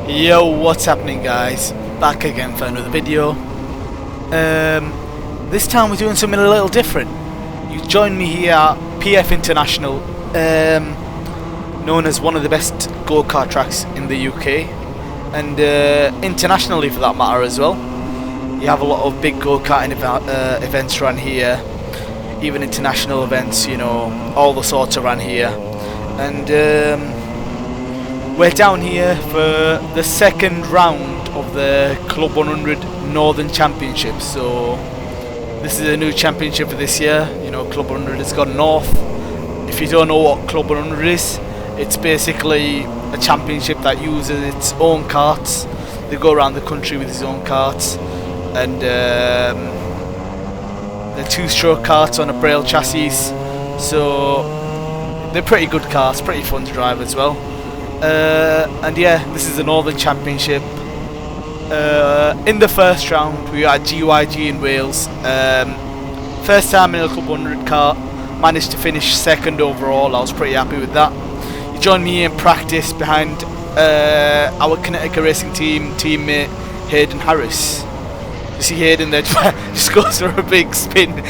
Yo, what's happening, guys? Back again for another video. This time we're doing something a little different. You join me here at PF International, known as one of the best go-kart tracks in the UK, and internationally for that matter as well. You have a lot of big go-karting events around here, even international events, you know, all the sorts around here. And we're down here for the second round of the Club 100 Northern Championship. So this is a new championship for this year. You know, Club 100 has gone north. If you don't know what Club 100 is, it's basically a championship that uses its own karts. They go around the country with its own karts, and they're two-stroke karts on a braille chassis. So they're pretty good cars, pretty fun to drive as well. And yeah, this is the Northern Championship. In the first round, we were at GYG in Wales. First time in a Club 100 car, managed to finish second overall. I was pretty happy with that. You joined me in practice behind our Connecticut racing teammate Hayden Harris. You see Hayden there just goes for a big spin.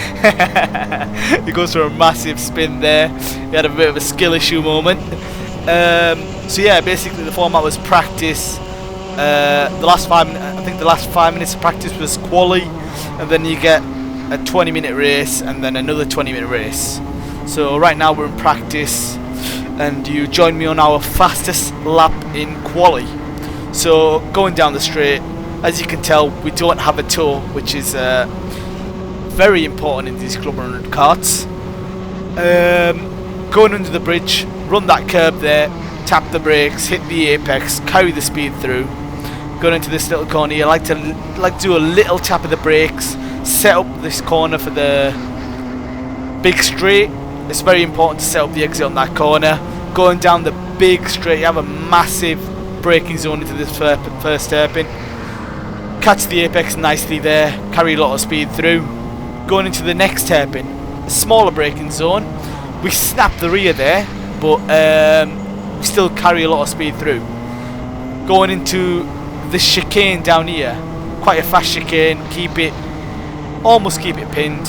He goes for a massive spin there. He had a bit of a skill issue moment. So yeah, basically the format was practice. I think the last 5 minutes of practice was quali, and then you get a 20-minute race and then another 20-minute race. So right now we're in practice, and you join me on our fastest lap in quali. So going down the straight, as you can tell, we don't have a toe, which is very important in these Club 100 karts. Going under the bridge, run that curb there, tap the brakes, hit the apex, carry the speed through. Going into this little corner, you like to do a little tap of the brakes, set up this corner for the big straight. It's very important to set up the exit on that corner. Going down the big straight, you have a massive braking zone into this first hairpin. Catch the apex nicely there, carry a lot of speed through. Going into the next hairpin, a smaller braking zone. We snap the rear there, but we still carry a lot of speed through. Going into the chicane down here, quite a fast chicane. Almost keep it pinned,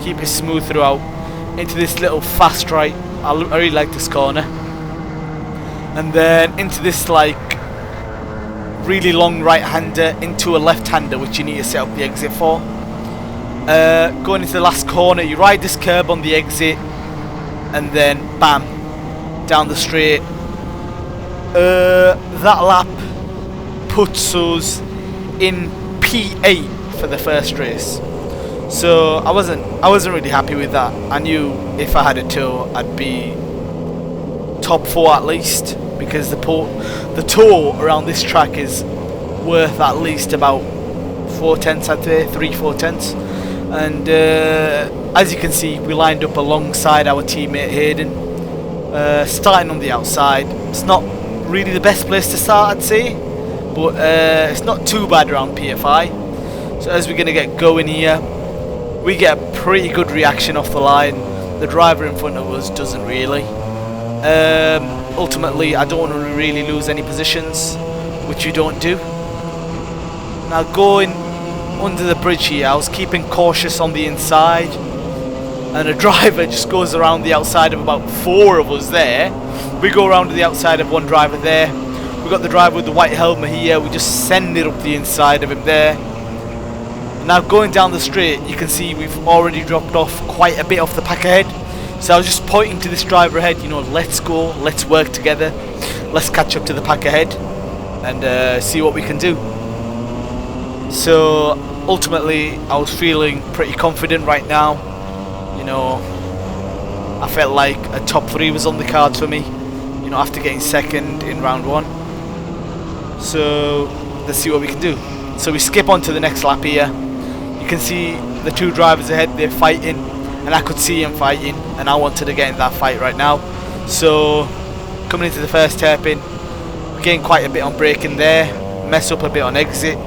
keep it smooth throughout. Into this little fast right. I really like this corner. And then into this like really long right-hander into a left-hander, which you need to set up the exit for. Going into the last corner, you ride this curb on the exit, and then bam, down the straight. That lap puts us in P8 for the first race. So I wasn't really happy with that. I knew if I had a toe, I'd be top 4 at least, because the toe around this track is worth at least about 4/10, I'd say 3/4. And as you can see, we lined up alongside our teammate Hayden, starting on the outside. It's not really the best place to start, I'd say, but it's not too bad around PFI. So as we're going to get going here, we get a pretty good reaction off the line. The driver in front of us doesn't really. Ultimately, I don't want to really lose any positions, which you don't do. Now going under the bridge here, I was keeping cautious on the inside, and a driver just goes around the outside of about 4 of us there. We go around to the outside of one driver there. We've got the driver with the white helmet here. We just send it up the inside of him there. Now going down the straight, you can see we've already dropped off quite a bit off the pack ahead. So I was just pointing to this driver ahead, you know, let's go, let's work together, let's catch up to the pack ahead and see what we can do. So ultimately, I was feeling pretty confident right now. You know, I felt like a top 3 was on the cards for me, you know, after getting second in round 1. So let's see what we can do. So we skip on to the next lap here. You can see the 2 drivers ahead, they're fighting, and I could see him fighting, and I wanted to get in that fight right now. So coming into the first hairpin, we're getting quite a bit on braking there, mess up a bit on exit.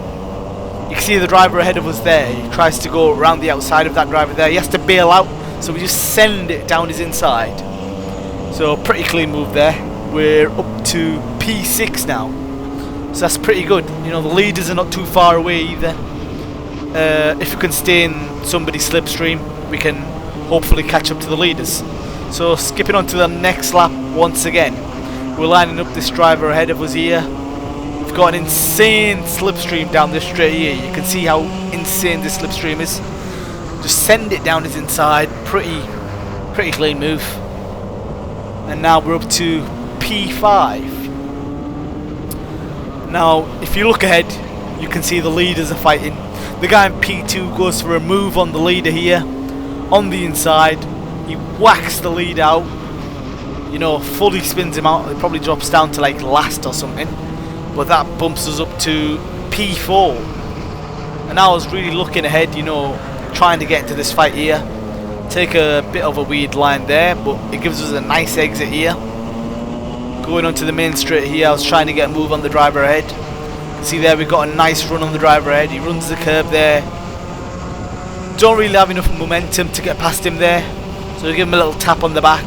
You can see the driver ahead of us there. He tries to go around the outside of that driver there. He has to bail out, so we just send it down his inside. So pretty clean move there. We're up to P6 now. So that's pretty good. You know, the leaders are not too far away either. If we can stay in somebody's slipstream, we can hopefully catch up to the leaders. So skipping on to the next lap once again, we're lining up this driver ahead of us here. We've got an insane slipstream down this straight here. You can see how insane this slipstream is. Just send it down his inside. Pretty clean move. And now we're up to P5. Now, if you look ahead, you can see the leaders are fighting. The guy in P2 goes for a move on the leader here, on the inside. He whacks the lead out, you know, fully spins him out. It probably drops down to like last or something, but that bumps us up to P4. And I was really looking ahead, you know, trying to get into this fight here. Take a bit of a weird line there, but it gives us a nice exit here. Going onto the main straight here, I was trying to get a move on the driver ahead. See there, we've got a nice run on the driver ahead. He runs the curb there. Don't really have enough momentum to get past him there, so we give him a little tap on the back.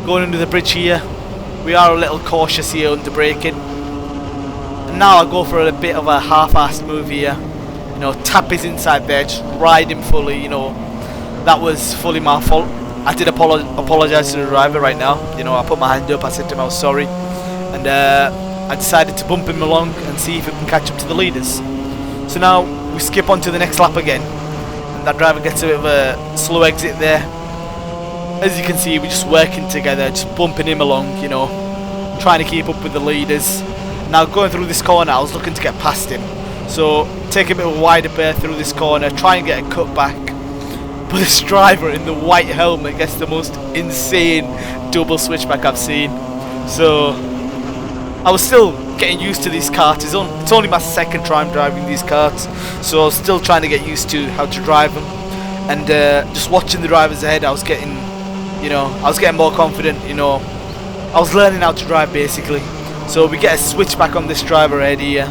Going under the bridge here, we are a little cautious here under braking. And now I go for a bit of a half-assed move here. You know, tap his inside there, just ride him fully. You know, that was fully my fault. I did apologise to the driver right now. You know, I put my hand up, I said to him I was sorry, and I decided to bump him along and see if we can catch up to the leaders. So now we skip on to the next lap again, and that driver gets a bit of a slow exit there. As you can see, we're just working together, just bumping him along, you know, trying to keep up with the leaders. Now going through this corner, I was looking to get past him, so take a bit of a wider berth through this corner, try and get a cut back. But this driver in the white helmet gets the most insane double switchback I've seen. So I was still getting used to these karts. It's only my second time driving these karts, so I was still trying to get used to how to drive them. And just watching the drivers ahead, I was getting, you know, more confident. You know, I was learning how to drive basically. So we get a switchback on this driver ahead here,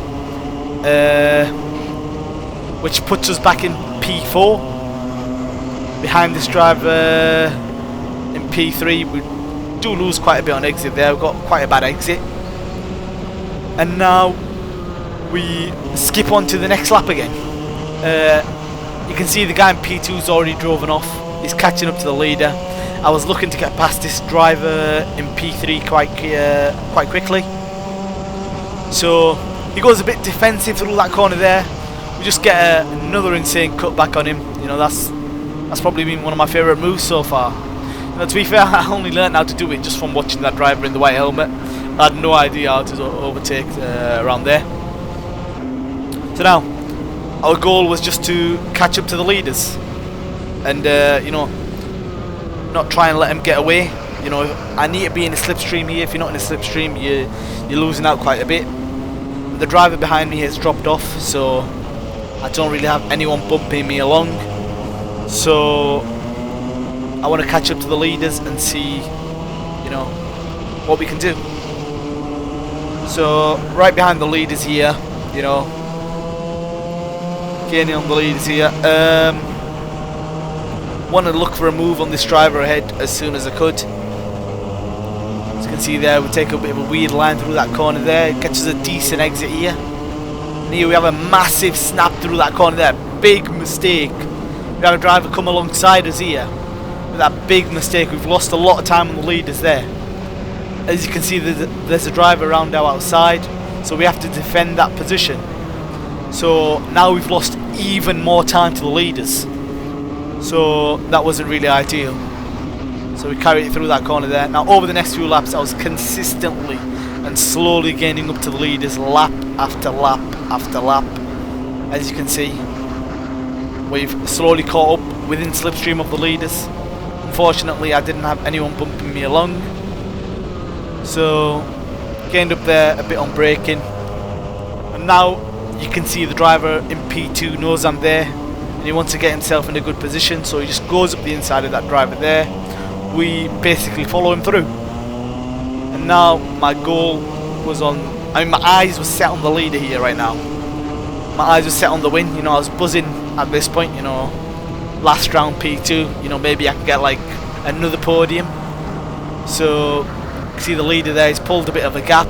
which puts us back in P4. Behind this driver in P3, we do lose quite a bit on exit there. We've got quite a bad exit. And now we skip on to the next lap again. You can see the guy in P2's already driven off. He's catching up to the leader. I was looking to get past this driver in P3 quite quickly. So he goes a bit defensive through that corner there. We just get another insane cutback on him. You know, that's probably been one of my favourite moves so far. You know, to be fair, I only learned how to do it just from watching that driver in the white helmet. I had no idea how to overtake around there. So now, our goal was just to catch up to the leaders, and you know, not try and let them get away. You know, I need to be in a slipstream here. If you're not in a slipstream, you're losing out quite a bit. The driver behind me has dropped off, so I don't really have anyone bumping me along. So I want to catch up to the leaders and see, you know, what we can do. So right behind the leaders here, you know, gaining on the leaders here. Want to look for a move on this driver ahead as soon as I could. As you can see there, we take a bit of a weird line through that corner there. It catches a decent exit here. And here we have a massive snap through that corner there. Big mistake. We have a driver come alongside us here with that big mistake. We've lost a lot of time on the leaders there. As you can see, there's a driver around our outside, so we have to defend that position. So now we've lost even more time to the leaders. So that wasn't really ideal. So we carried it through that corner there. Now over the next few laps, I was consistently and slowly gaining up to the leaders, lap after lap after lap. As you can see, we've slowly caught up within slipstream of the leaders. Unfortunately, I didn't have anyone bumping me along, so gained up there a bit on braking. And now you can see the driver in P2 knows I'm there, and he wants to get himself in a good position, so he just goes up the inside of that driver there. We basically follow him through. And now my goal was on, I mean, my eyes were set on the leader here right now. My eyes were set on the win. You know, I was buzzing at this point, you know, last round P2, you know, maybe I can get like another podium. So you see the leader there, he's pulled a bit of a gap,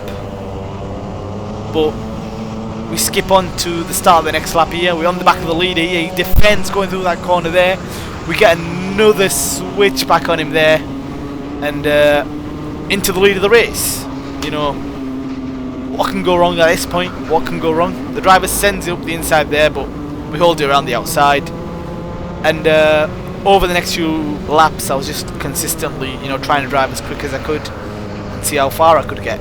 but we skip on to the start of the next lap here. We're on the back of the leader here. He defends going through that corner there. We get another switch back on him there, and into the lead of the race. You know, what can go wrong at this point? What can go wrong? The driver sends it up the inside there, but we hold it around the outside. And over the next few laps, I was just consistently, you know, trying to drive as quick as I could and see how far I could get.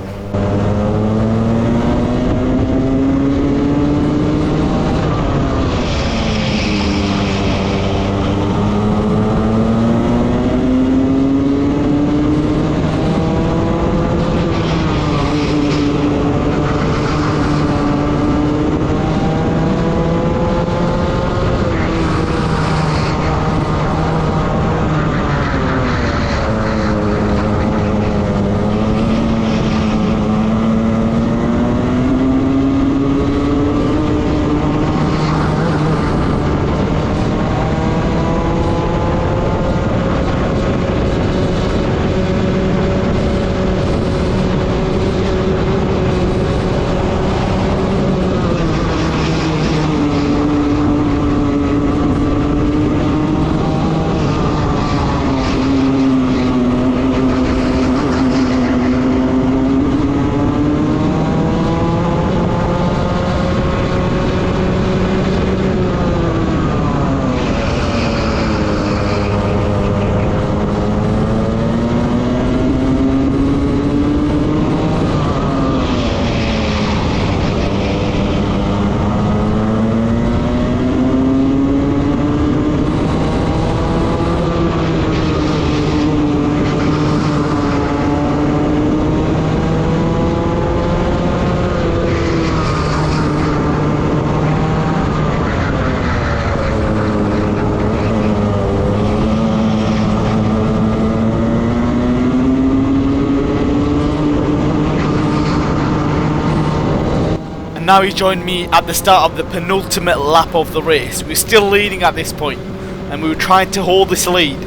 Now he joined me at the start of the penultimate lap of the race. We're still leading at this point, and we were trying to hold this lead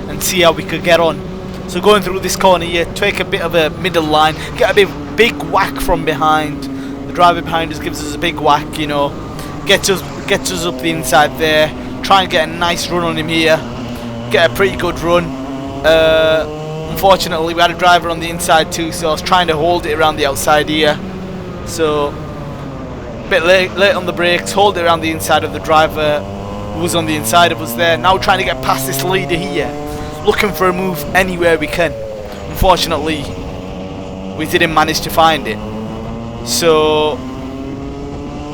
and see how we could get on. So going through this corner here, take a bit of a middle line, get a big whack from behind. The driver behind us gives us a big whack, you know, gets us up the inside there. Try and get a nice run on him here, get a pretty good run. Unfortunately, we had a driver on the inside too, so I was trying to hold it around the outside here. So bit late on the brakes, hold it around the inside of the driver who was on the inside of us there. Now trying to get past this leader here, looking for a move anywhere we can. Unfortunately, we didn't manage to find it. So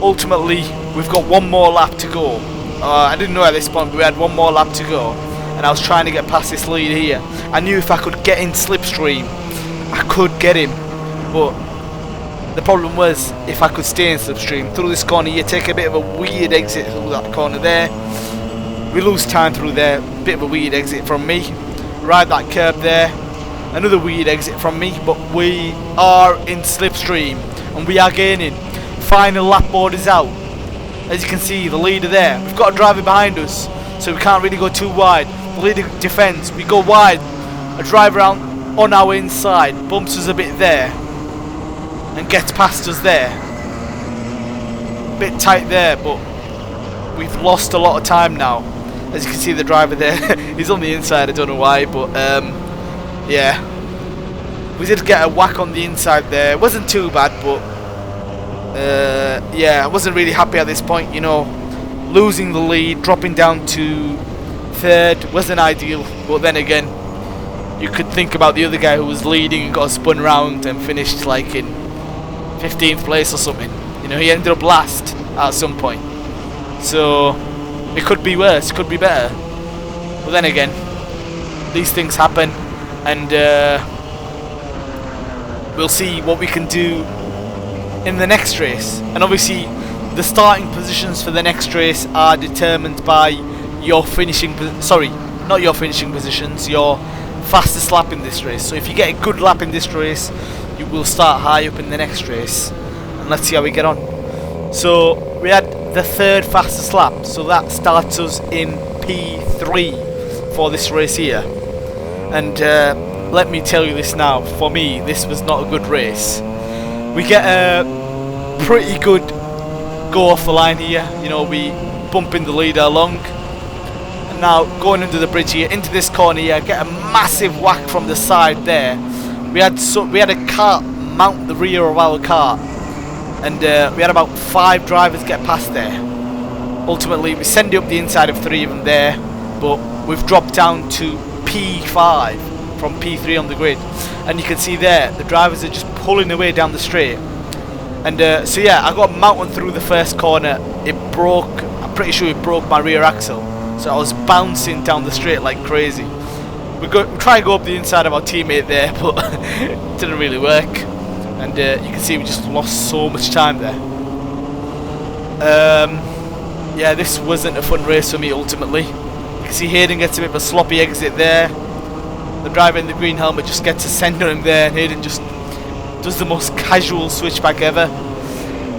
ultimately, we've got one more lap to go. I didn't know at this point, but we had one more lap to go, and I was trying to get past this leader here. I knew if I could get in slipstream, I could get him, but the problem was, if I could stay in slipstream through this corner here, take a bit of a weird exit through that corner there. We lose time through there, bit of a weird exit from me. Ride that curb there, another weird exit from me, but we are in slipstream and we are gaining. Final lap board is out. As you can see, the leader there. We've got a driver behind us, so we can't really go too wide. The leader defends, we go wide. A driver out on our inside bumps us a bit there and gets past us there. Bit tight there, but we've lost a lot of time now. As you can see, the driver there, he's on the inside, I don't know why, but yeah. We did get a whack on the inside there. It wasn't too bad, but yeah, I wasn't really happy at this point, you know. Losing the lead, dropping down to third wasn't ideal, but then again, you could think about the other guy who was leading and got spun round and finished like in 15th place or something. You know, he ended up last at some point. So it could be worse, could be better. But then again, these things happen, and we'll see what we can do in the next race. And obviously, the starting positions for the next race are determined by your finishing. Sorry, not your finishing positions. Your fastest lap in this race. So if you get a good lap in this race, you will start high up in the next race, and let's see how we get on. So we had the third fastest lap, so that starts us in P3 for this race here. And let me tell you this now, for me this was not a good race. We get a pretty good go off the line here. You know, we bumping the leader along. And now going under the bridge here, into this corner here, get a massive whack from the side there. We had a cart mount the rear of our car, and we had about 5 drivers get past there. Ultimately, we send it up the inside of 3 of them there, but we've dropped down to P5 from P3 on the grid, and you can see there the drivers are just pulling away down the straight. And so yeah, I got mounted through the first corner. It broke, I'm pretty sure it broke my rear axle, so I was bouncing down the straight like crazy. We try and go up the inside of our teammate there, but it didn't really work. And you can see we just lost so much time there. Yeah, this wasn't a fun race for me ultimately. You can see Hayden gets a bit of a sloppy exit there. The driver in the green helmet just gets a send on him there, and Hayden just does the most casual switchback ever.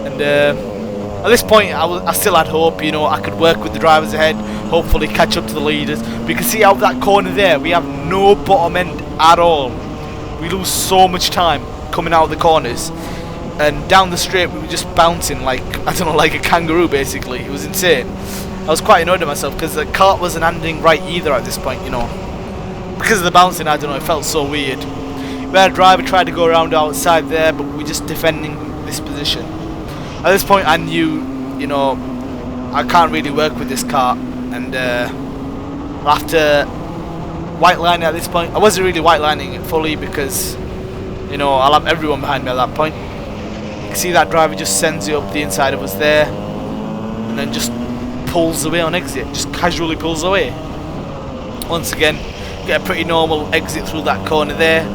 And at this point I still had hope, you know, I could work with the drivers ahead, hopefully catch up to the leaders. But you can see out that corner there, we have no bottom end at all. We lose so much time coming out of the corners, and down the straight we were just bouncing like, I don't know, like a kangaroo basically. It was insane. I was quite annoyed at myself because the cart wasn't handling right either at this point, you know. Because of the bouncing, I don't know, it felt so weird. We had a driver try to go around outside there, but we're just defending this position. At this point I knew, you know, I can't really work with this car, and I'll have to white line it at this point. I wasn't really white lining it fully because, you know, I'll have everyone behind me at that point. You can see that driver just sends it up the inside of us there, and then just pulls away on exit, just casually pulls away. Once again, get a pretty normal exit through that corner there.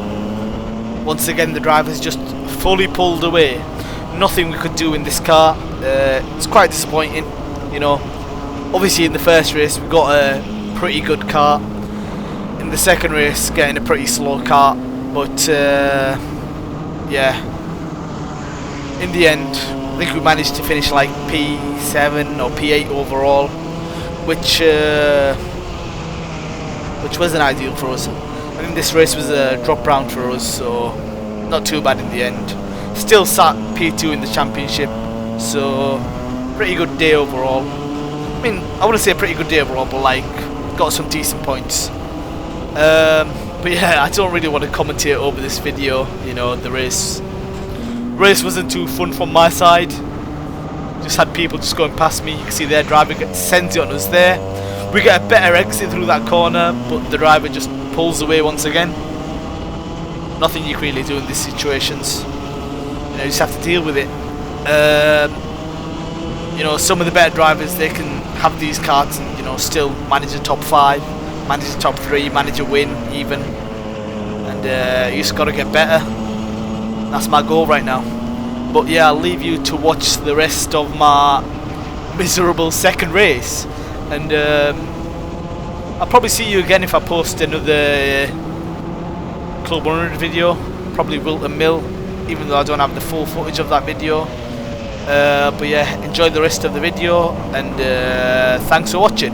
Once again, the driver's just fully pulled away. Nothing we could do in this car. It's quite disappointing, you know. Obviously in the first race we got a pretty good car. In the second race getting a pretty slow car. But yeah, in the end I think we managed to finish like P7 or P8 overall, which wasn't ideal for us. I think this race was a drop round for us, so not too bad in the end. Still sat P2 in the championship, so pretty good day overall. I mean, I wouldn't say a pretty good day overall, but like, got some decent points. But yeah, I don't really want to commentate over this video. You know, the race wasn't too fun from my side. Just had people just going past me. You can see their driver sends it on us there. We get a better exit through that corner, but the driver just pulls away once again. Nothing you can really do in these situations. You know, you just have to deal with it. You know, some of the better drivers, they can have these carts and, you know, still manage a top 5, manage a top 3, manage a win even. And you just got to get better. That's my goal right now. But yeah, I'll leave you to watch the rest of my miserable second race. And I'll probably see you again if I post another CLUB100 video. Probably Wilton Mill, even though I don't have the full footage of that video. But yeah, enjoy the rest of the video, and thanks for watching.